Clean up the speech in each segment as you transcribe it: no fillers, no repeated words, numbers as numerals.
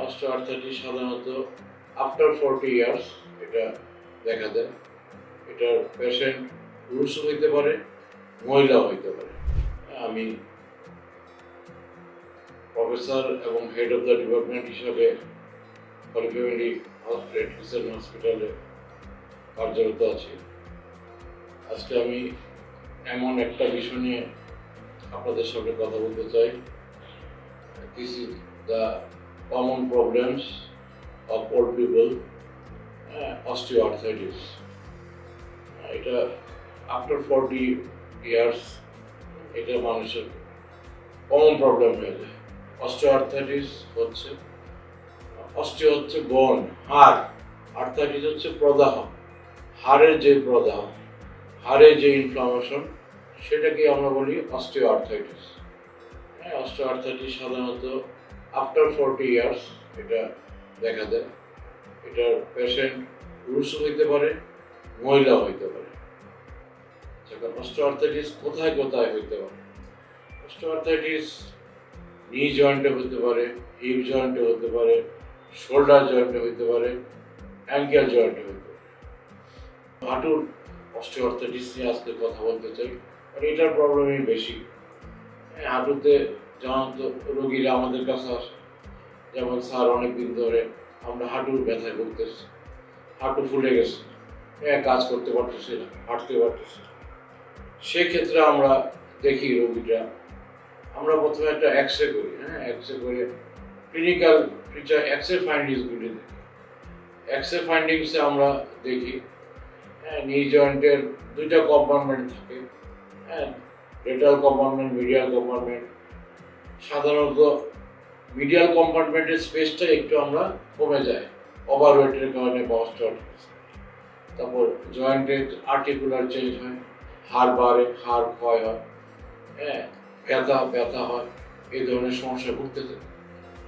Osteoarthritis সাধারণত after 40 years এটা দেখা দেয়। এটার পেশেন্ট পুরুষও হইতে পারে, মহিলাও হইতে পারে। আমি প্রফেসর এবং হেড অফ দ্য ডিপার্টমেন্ট হিসাবে হলি ফ্যামিলি হসপিটালে কার্যরত আছি। আজকে আমি এমন একটা বিষয় নিয়ে আপনাদের সাথে কথা বলতে চাই। This is the common problems of old people, osteoarthritis. এটা আফটার 40 ইয়ার্স এটা মানুষের কমন প্রবলেম হয়ে যায়। অস্টিওআর্থ্রাইটিস হচ্ছে, অস্টিও হচ্ছে বোন, হাড়, আর্থ্রাইটিস হচ্ছে প্রদাহ, হাড়ের যে প্রদাহ, হাড়ের যে ইনফ্লামেশন, সেটাকে আমরা বলি অস্টিওআর্থ্রাইটিস। অস্টিওআর্থ্রাইটিস সাধারণত আফটার 40 ইয়ার্স এটা দেখা দেয়। এটার পেশেন্ট পুরুষও হইতে পারে, মহিলাও হইতে পারে। অস্টিওআর্থ্রাইটিস কোথায় কোথায় হইতে পারে? অস্টিওআর্থ্রাইটিস নি জয়েন্টে হতে পারে, হিপ জয়েন্টে হতে পারে, শোল্ডার জয়েন্টে হতে পারে, অ্যাঙ্কেল জয়েন্টে হতে পারে। হাঁটুর অস্টিওআর্থ্রাইটিস নিয়ে আজকে কথা বলতে চাই, কারণ এটার প্রবলেমই বেশি। হাঁটুতে সাধারণত রোগীরা আমাদের কাছে আসে, যেমন স্যার অনেকদিন ধরে আমরা হাঁটুর ব্যথায় ভুগতেছি, হাঁটু ফুলে গেছে, কাজ করতে পারতেছি না, হাঁটতে পারতেছি না। সেক্ষেত্রে আমরা দেখি রোগীটা, আমরা প্রথমে একটা এক্সরে করি। এক্সরে করে ক্লিনিক্যাল ফিচার এক্সরে ফাইন্ডিংসগুলি দেখি। এক্সরে ফাইন্ডিংসে আমরা দেখি নি জয়েন্টের দুইটা কম্পার্টমেন্ট থাকে, লেটারাল কম্পার্টমেন্ট, মিডিয়াল কম্পার্টমেন্ট। সাধারণত মিডিয়াল কম্পার্টমেন্টের স্পেসটা একটু আমরা কমে যায় ওভারওয়েটের কারণে বা অস্টিওআর্থ্রাইটিস। তারপর জয়েন্টের আর্টিকুলার চেঞ্জ হয়, হাড় বাড়ে, হাড় ক্ষয় হয়, ব্যথা হয়, এই ধরনের সমস্যা ভুগতে থাকে।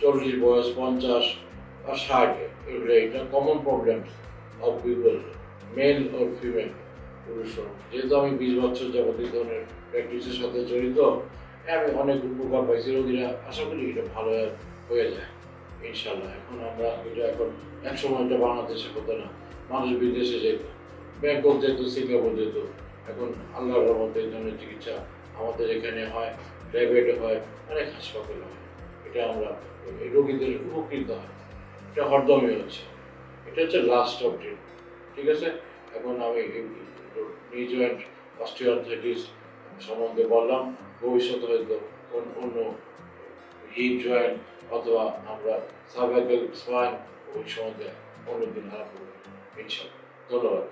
40 বয়স, 50 বা 60 এগুলো এটা common problem of people, male or female, পুরুষ। যেহেতু আমি 20 বছর যাবত এই ধরনের প্র্যাকটিসের সাথে জড়িত, আমি অনেক উপকার পাইছি। রোগীরা আশা করি এটা ভালো হয়ে যায় ইনশাল্লাহ। এখন আমরা এটা এক সময় এটা বাংলাদেশে হতো না, মানুষ বিদেশে যেত, ব্যাংকক যেত, সিঙ্গাপুর যেত। এখন আল্লাহর রহমতে এই ধরনের চিকিৎসা আমাদের এখানে হয়, প্রাইভেটে হয়, অনেক হাসপাতালে হয়। এটা আমরা রোগীদের উপকৃত হয়। এটা হরদমই হচ্ছে, এটা হচ্ছে লাস্ট অফ ট্রিট। ঠিক আছে, এখন আমি নি জয়েন্ট অস্টিওআর্থ্রাইটিস সম্বন্ধে বললাম। ভবিষ্যতে হয়তো অন্য হিপ জয়েন্ট অথবা আমরা সার্ভাইকাল স্পাইন ওই সম্বন্ধে অন্যদিন আলাপ করব ইনশাআল্লাহ। ধন্যবাদ।